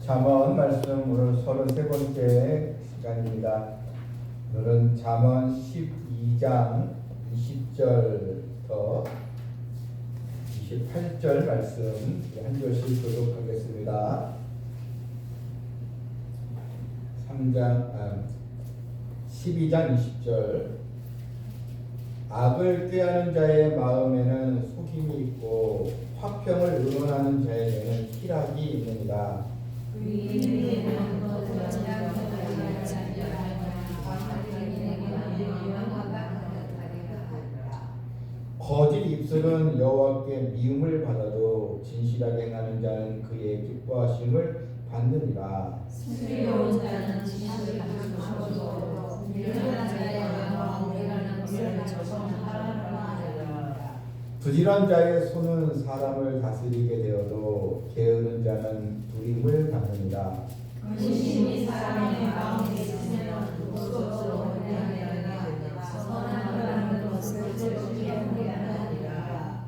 잠언 말씀 오늘 33번째 시간입니다. 오늘은 잠언 12장 20절부터 28절 말씀 한 절씩 교독하겠습니다. 12장 20절. 악을 꾀하는 자의 마음에는 속임이 있고 화평을 의논하는 자에게는 희락이 있느니라. 거짓 입술은 여호와께 미움을 받아도 진실하게 행하는 자는 그의 기뻐하심을 받느니라. 슬기로운 자는 지식을 주셔도 미련한 자의 마음이라는 것을 저성하라. 부지런한 자의 손은 사람을 다스리게 되어도 게으른 자는 두림을 받느니라. 근심이 사람의 마음에 있으면 무엇으로 원하느냐. 선하라는 것을 즐기게 하느니라.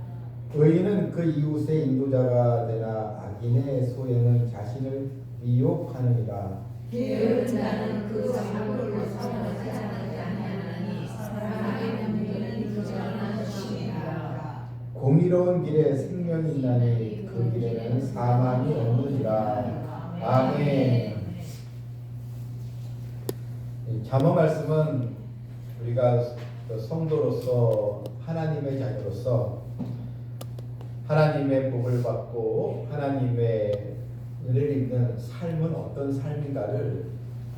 의인은 그 이웃의 인도자가 되나 악인의 소에는 자신을 미혹하느니라. 게으른 자는 그 장로를 선하지 아니하나니 사람에게는 미련이 부지런한 것이니라. 공의로운 길에 생명이 있나니 그 길에는 사망이 없느니라. 아멘. 잠언 말씀은 우리가 성도로서 하나님의 자녀로서 하나님의 복을 받고 하나님의 은혜를 입는 삶은 어떤 삶인가를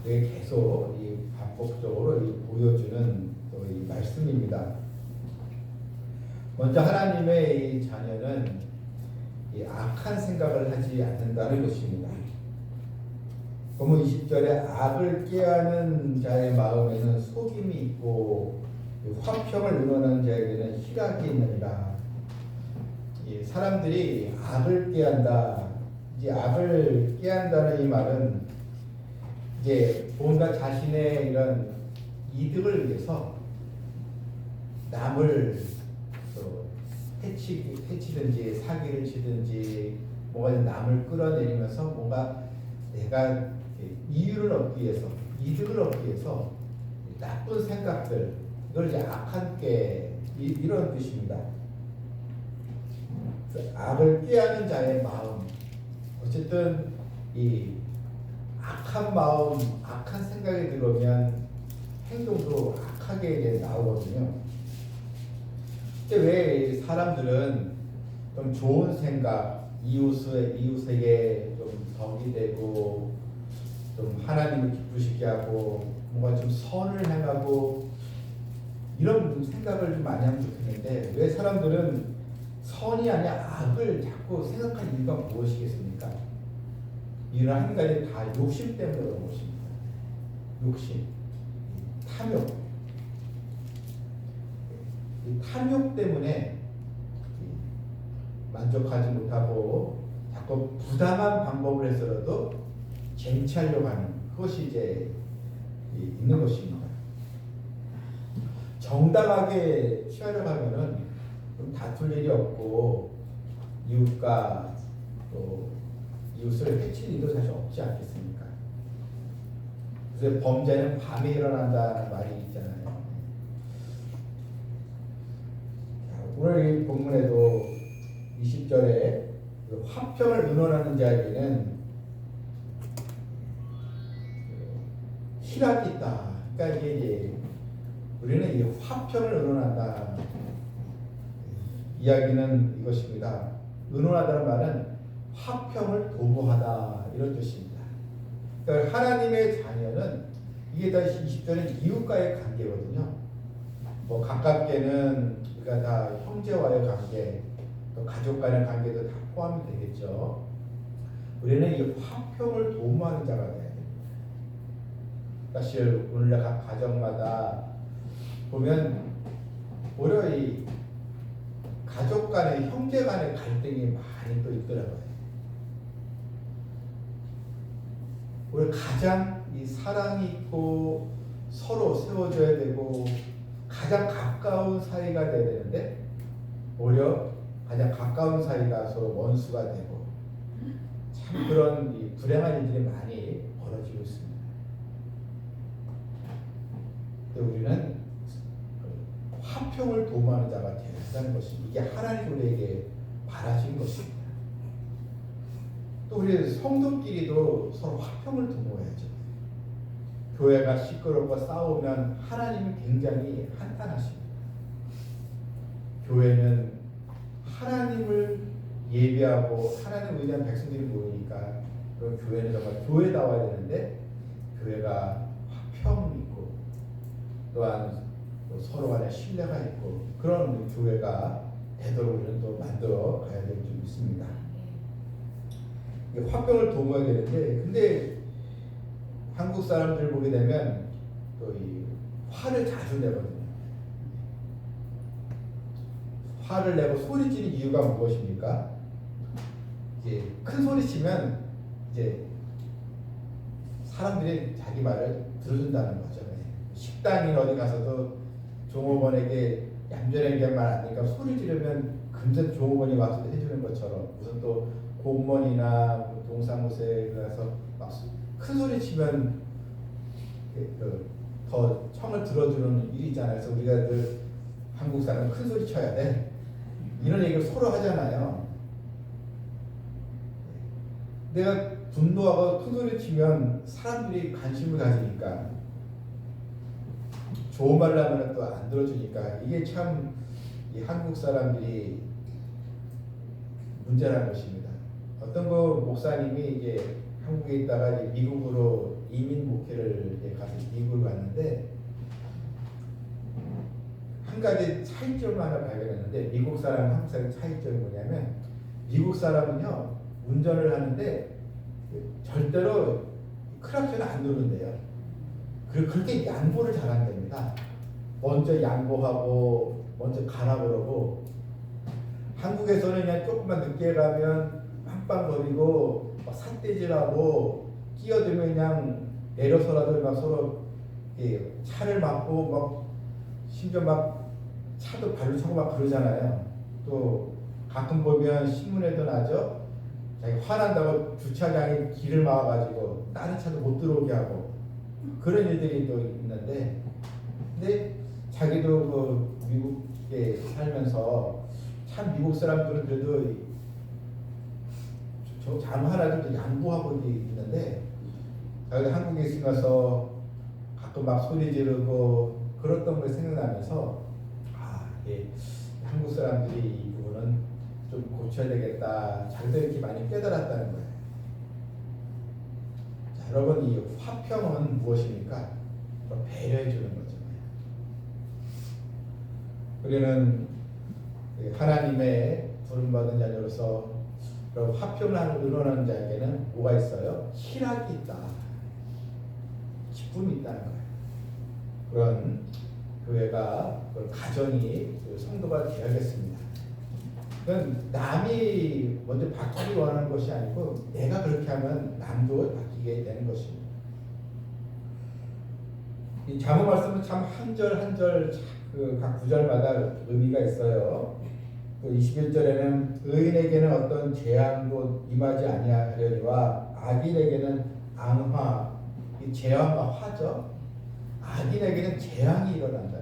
계속 반복적으로 보여주는 이 말씀입니다. 먼저 하나님의 이 자녀는 이 악한 생각을 하지 않는다는 것입니다. 본문 20절에 악을 꾀하는 자의 마음에는 속임이 있고 화평을 의논하는 자에게는 희락이 있느니라. 이 사람들이 악을 꾀한다. 이제 악을 꾀한다는 이 말은 이제 뭔가 자신의 이런 이득을 위해서 남을 해치든지 사기를 치든지 뭔가 남을 끌어내리면서 뭔가 내가 이유를 얻기 위해서 이득을 얻기 위해서 나쁜 생각들 이걸 이제 악한 꾀 이런 뜻입니다. 악을 꾀하는 자의 마음 어쨌든 이 악한 마음 악한 생각이 들어오면 행동도 악하게 나오거든요. 근데 왜 사람들은 좀 좋은 생각, 이웃에게 좀 덕이 되고, 좀 하나님을 기쁘시게 하고, 뭔가 좀 선을 행하고, 이런 생각을 좀 많이 하면 좋겠는데, 왜 사람들은 선이 아니라 악을 자꾸 생각하는 이유가 무엇이겠습니까? 이런 한 가지 다 욕심 때문에 그런 것입니다. 욕심, 탐욕. 탐욕 때문에 만족하지 못하고 자꾸 부당한 방법을 해서라도 쟁취하려고 하는 그것이 이제 있는 것입니다. 정당하게 취하려고 하면은 좀 다툴 일이 없고 이웃과 또 이웃을 해칠 일도 사실 없지 않겠습니까? 그래서 범죄는 밤에 일어난다는 말이 있잖아요. 오늘 이 본문에도 20절에 화평을 의논하는 자에게는 희락이 있다. 그러니까 이게 우리는 이 화평을 의논한다. 이야기는 이것입니다. 의논하다는 말은 화평을 도모하다 이런 뜻입니다. 그러니까 하나님의 자녀는 이게 다 20절은 이웃과의 관계거든요. 뭐 가깝게는 우리가 다 형제와의 관계, 또 가족 간의 관계도 다 포함이 되겠죠. 우리는 이 화평을 도모하는 자가 돼야 됩니다. 사실 오늘날 각 가정마다 보면 오히려 이 가족 간의 형제 간의 갈등이 많이 또 있더라고요. 오히려 가장 이 사랑이 있고 서로 세워줘야 되고 가장 가까운 사이가 돼야 되는데 오히려 가장 가까운 사이가 서로 원수가 되고 참 그런 이 불행한 일들이 많이 벌어지고 있습니다. 근데 우리는 화평을 도모하는 자가 되어야 한다는 것이 이게 하나님 우리에게 바라신 것입니다. 또 우리 성도끼리도 서로 화평을 도모해야죠. 교회가 시끄럽고 싸우면 하나님은 굉장히 한탄하십니다. 교회는 하나님을 예배하고 하나님을 위대한 백성들이 모이니까 그런 교회는 정말 교회다워야 되는데 교회가 화평이 있고 또한 서로 간에 신뢰가 있고 그런 교회가 되도록 우리는 또 만들어 가야 될 줄 믿습니다. 화평을 도모해야 되는데 근데 한국 사람들 보게 되면 또 이 화를 자주 내거든요. 화를 내고 소리치는 이유가 무엇입니까? 이제 큰 소리 치면 이제 사람들이 자기 말을 들어준다는 거죠. 식당이나 어디 가서도 종업원에게 얌전하게 말 안 하니까 소리 지르면 금세 종업원이 와서 해주는 것처럼 무슨 또 공무원이나 동사무소에 가서 막 큰 소리 치면 더 청을 들어주는 일이잖아요. 그래서 우리가 늘 한국 사람은 큰 소리 쳐야 돼. 이런 얘기를 서로 하잖아요. 내가 분노하고 큰 소리 치면 사람들이 관심을 가지니까 좋은 말을 하면 또 안 들어주니까 이게 참 이 한국 사람들이 문제라는 것입니다. 어떤 그 목사님이 이제 한국에 있다가 이제 미국으로 이민 목회를 가서 미국을 갔는데 한 가지 차이점을 하나 발견했는데 미국 사람 한국 사람 차이점이 뭐냐면 미국 사람은요 운전을 하는데 절대로 크락션을 안 누른대요. 그리고 그렇게 양보를 잘한답니다. 먼저 양보하고 먼저 가라 그러고 한국에서는 그냥 조금만 늦게 가면 빵빵거리고 막 삿대질하고 끼어들면 그냥 내려서라도 막 서로 차를 막고 막 심지어 막 차도 발로 차고 막 그러잖아요. 또 가끔 보면 신문에도 나죠. 자기 화난다고 주차장에 길을 막아가지고 다른 차도 못 들어오게 하고 그런 일들이 또 있는데 근데 자기도 그 미국에 살면서 참 미국 사람들은 그래도 저 하나도 좀 양보하고 있는데 자기가 한국에 있으면서 가끔 막 소리 지르고 그랬던 걸 생각나면서 한국 사람들이 이 부분은 좀 고쳐야 되겠다. 자기도 이렇게 많이 깨달았다는 거예요. 자, 여러분 이 화평은 무엇입니까? 배려해 주는 거죠. 우리는 하나님의 부름받은 자녀로서 화평을 의논하는 자에게는 뭐가 있어요? 희락이 있다. 기쁨이 있다는 거예요. 그런 교회가 그런 가정이 성도가 되어야겠습니다. 그건 남이 먼저 바뀌기 원하는 것이 아니고 내가 그렇게 하면 남도 바뀌게 되는 것입니다. 이 잠언 말씀은 참 한 절 한 절 각 구절마다 의미가 있어요. 또 21절에는 의인에게는 어떤 재앙도 임하지 아니하려니와 악인에게는 앙화, 이 재앙과 화죠. 악인에게는 재앙이 일어난다.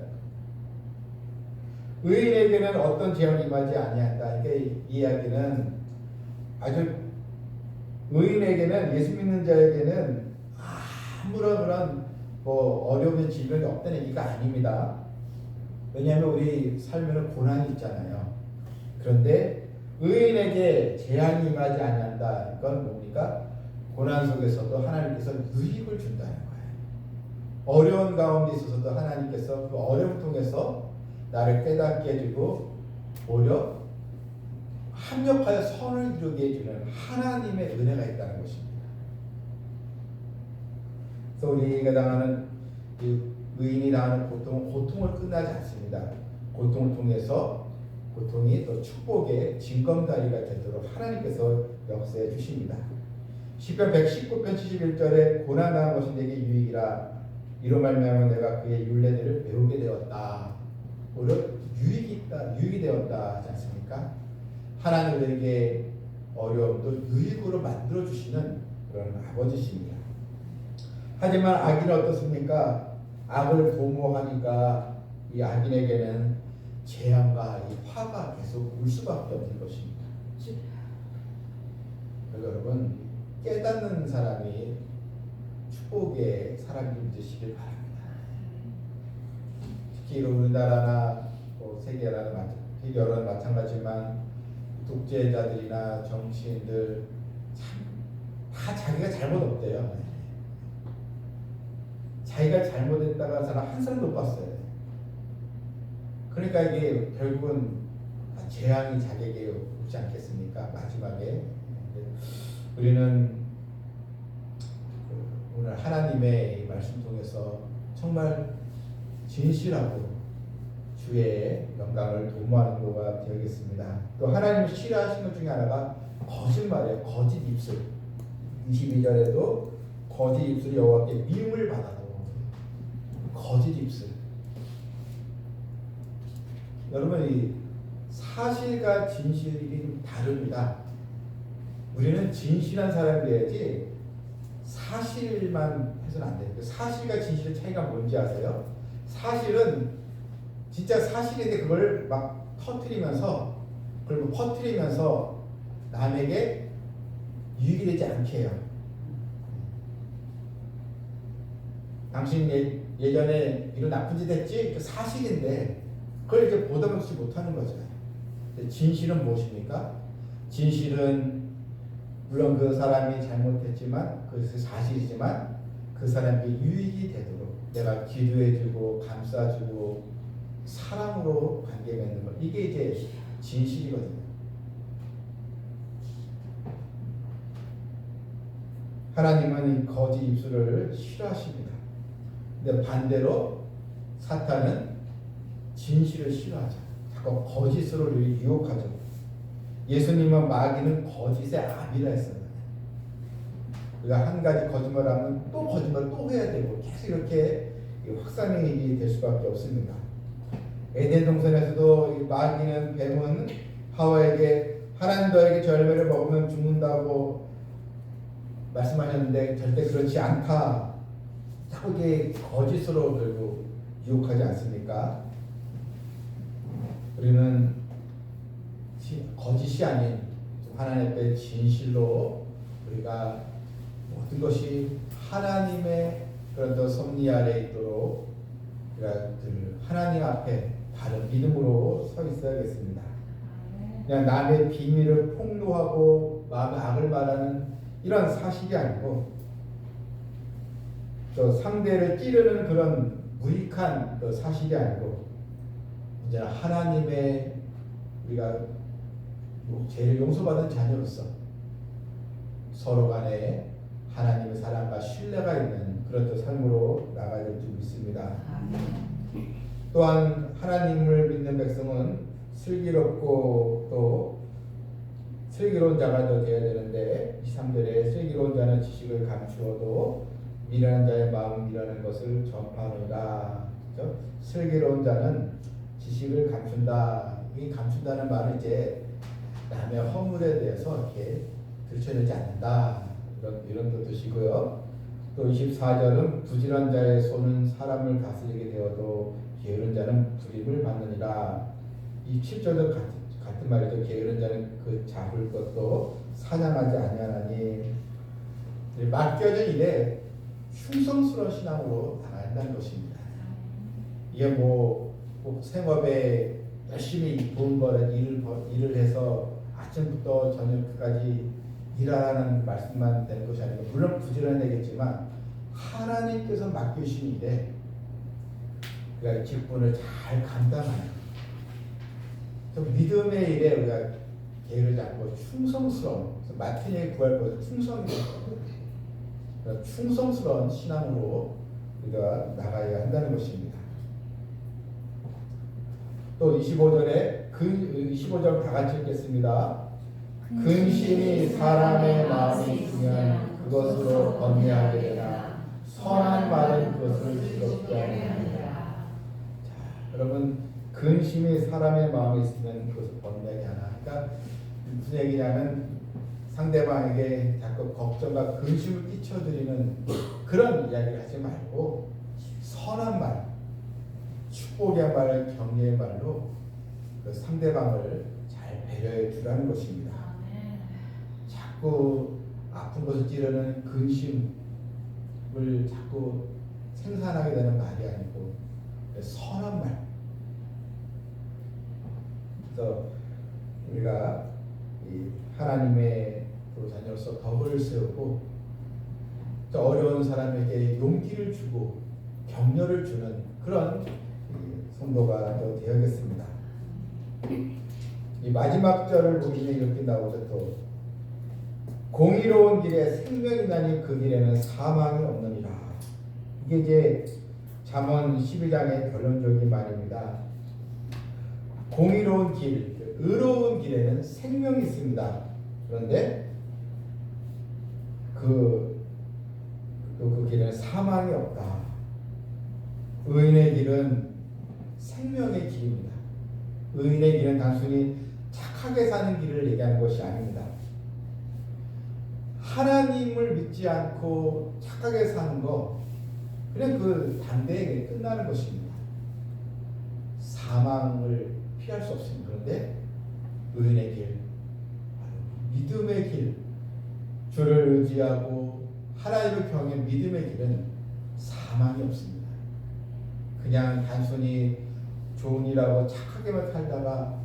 의인에게는 어떤 재앙이 임하지 아니한다. 그러니까 이 이야기는 아주 의인에게는 예수 믿는 자에게는 아무런 그런 어려운 질병이 없다는 얘기가 아닙니다. 왜냐하면 우리 삶에는 고난이 있잖아요. 그런데 의인에게 재앙이 임하지 아니한다. 이건 뭡니까? 고난 속에서도 하나님께서 유익을 준다는 거예요. 어려운 가운데 있어서도 하나님께서 그 어려움 통해서 나를 깨닫게 해주고 오히려 합력하여 선을 이루게 해주는 하나님의 은혜가 있다는 것입니다. 그래서 우리가 당하는 의인이 당하는 고통은 고통을 끝나지 않습니다. 고통을 통해서 고통이 또 축복의 징검다리가 되도록 하나님께서 역사해 주십니다. 시편 119편 71절에 고난당한 것이 내게 유익이라 이로 말미암아 내가 그의 율례들을 배우게 되었다. 오히려 유익이 있다, 유익이 되었다 하지 않습니까? 하나님 우리에게 어려움도 유익으로 만들어 주시는 그런 아버지십니다. 하지만 악인은 어떻습니까? 악을 도모하니까 이 악인에게는 재앙과 이 화가 계속 올 수밖에 없는 것입니다. 그래서 여러분 깨닫는 사람이 축복의 사람이 되시길 바랍니다. 특히 우리나라나 세계라는 마찬가지지만 독재자들이나 정치인들 다 자기가 잘못 없대요. 자기가 잘못했다가 사람 한 사람 못 봤어요. 그러니까 이게 결국은 재앙이 자기에게 오지 않겠습니까? 마지막에 우리는 오늘 하나님의 말씀 통해서 정말 진실하고 주의 영광을 도모하는 도가 되겠습니다. 또 하나님을 싫어하시는 것 중에 하나가 거짓말이에요. 거짓 입술. 22절에도 거짓 입술이 여호와께 미움을 받아도 거짓 입술. 여러분 이 사실과 진실이 좀 다릅니다. 우리는 진실한 사람이 돼야지 사실만 해서는 안 돼요. 사실과 진실의 차이가 뭔지 아세요? 사실은 진짜 사실인데 그걸 막 터뜨리면서 그리고 퍼뜨리면서 남에게 유익이 되지 않게 해요. 당신 예전에 이런 나쁜 짓 했지? 그 사실인데 그걸 이제 보담하지 못하는 거죠. 진실은 무엇입니까? 진실은 물론 그 사람이 잘못했지만 그것이 사실이지만 그 사람에게 유익이 되도록 내가 기도해주고 감싸주고 사랑으로 관계 맺는 것, 이게 이제 진실이거든요. 하나님은 이 거짓 입술을 싫어하십니다. 근데 반대로 사탄은 진실을 싫어하죠. 자꾸 거짓으로 유혹하죠. 예수님은 마귀는 거짓의 아비라 했어요. 우리가 한 가지 거짓말을 하면 또 거짓말을 또 해야 되고 계속 이렇게 확산이 될 수밖에 없습니다. 에덴 동산에서도 마귀는 뱀은 하와에게 하나님 너에게 저 열매를 먹으면 죽는다고 말씀하셨는데 절대 그렇지 않다. 자꾸 이게 거짓으로 결국 유혹하지 않습니까? 우리는 거짓이 아닌 하나님 앞에 진실로 우리가 모든 것이 하나님의 그런 더 섭리 아래 있도록 우리가 하나님 앞에 바른 믿음으로 서 있어야겠습니다. 그냥 남의 비밀을 폭로하고 마음의 악을 말하는 이런 사실이 아니고 또 상대를 찌르는 그런 무익한 그 사실이 아니고 이제 하나님의 우리가 죄를 용서받은 자녀로서 서로 간에 하나님의 사랑과 신뢰가 있는 그런 삶으로 나가야 될 줄 믿습니다. 또한 하나님을 믿는 백성은 슬기롭고 또 슬기로운 자가 되어야 되는데 23절에 슬기로운 자는 지식을 감추어도 미련한 자의 마음을 미련한 것을 전파하노라. 그렇죠? 슬기로운 자는 지식을 감춘다. 이 감춘다는 말은 이제 남의 허물에 대해서 이렇게 들춰내지 않는다. 이런 뜻이고요. 또 24절은 부지런한 자의 손은 사람을 다스리게 되어도 게으른 자는 불임을 받느니라. 이 7절도 같은 말이죠. 게으른 자는 그 잡을 것도 사냥하지 아니하나니. 맡겨진 일에 충성스러운 신앙으로 나가야 한다는 것입니다. 이게 뭐 생업에 열심히 돈 버는 일을 해서 아침부터 저녁까지 일하라는 말씀만 되는 것이 아니고 물론 부지런해야겠지만 하나님께서 맡기신 일에 우리가 직분을 잘 감당하는 믿음의 일에 우리가 게으르지 않고 충성스러운 맡은 일 구할 것을 충성이거든요. 충성스러운 신앙으로 우리가 나가야 한다는 것입니다. 또 25절에 25절 다 같이 읽겠습니다. 근심이 사람의 마음에 있으면 그것으로 번뇌하게 되나 선한 말은 그것을 즐겁게 하느니라. 여러분 근심이 사람의 마음에 있으면 그것을 번뇌하게 하나. 그러니까 무슨 얘기냐면 상대방에게 자꾸 걱정과 근심을 끼쳐드리는 그런 이야기를 하지 말고 선한 말, 축복의 말, 격려의 말로 그 상대방을 잘 배려해 주라는 것입니다. 자꾸 아픈 것을 찌르는 근심을 자꾸 생산하게 되는 말이 아니고 선한 말. 그래서 우리가 이 하나님의 그 자녀로서 덕을 세우고 또 어려운 사람에게 용기를 주고 격려를 주는 그런 성도가 되어야겠습니다. 이 마지막 절을 보시면 이렇게 나오죠. 또 공의로운 길에 생명이 나니 그 길에는 사망이 없느니라. 이게 이제 잠언 12장의 결론적인 말입니다. 공의로운 길, 의로운 길에는 생명이 있습니다. 그런데 그 길에는 사망이 없다. 의인의 길은 생명의 길입니다. 의인의 길은 단순히 착하게 사는 길을 얘기하는 것이 아닙니다. 하나님을 믿지 않고 착하게 사는 거 그냥 그 단대에 끝나는 것입니다. 사망을 피할 수 없습니다. 그런데 의인의 길, 믿음의 길, 주를 의지하고 하나님을 경외 믿음의 길은 사망이 없습니다. 그냥 단순히 좋은 일하고 착하게만 살다가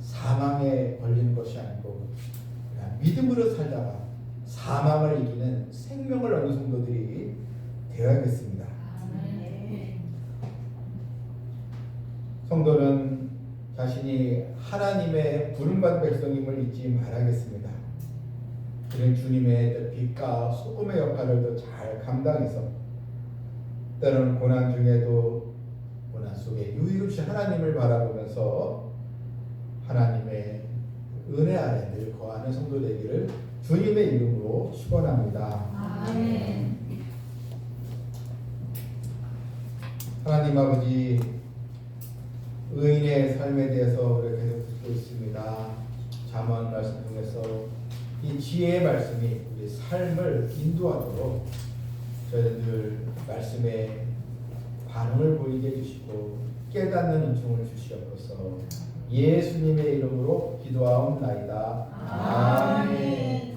사망에 걸리는 것이 아니고 그냥 믿음으로 살다가 사망을 이기는 생명을 얻는 성도들이 되어야겠습니다. 성도는 자신이 하나님의 부름받은 백성임을 잊지 말아야겠습니다. 그는 주님의 빛과 소금의 역할을 더 잘 감당해서 때로는 고난 중에도 고난 속에 유익 없이 하나님을 바라보면서 하나님의 은혜 아래 늘 거하는 성도 되기를 주님의 이름으로 축원합니다. 아멘. 하나님 아버지, 의인의 삶에 대해서 우리가 계속 듣고 있습니다. 잠언 말씀 통해서 이 지혜의 말씀이 우리 삶을 인도하도록 저희들 말씀에 반응을 보이게 해주시고 깨닫는 은총을 주시옵소서. 예수님의 이름으로 기도하옵나이다. 아멘.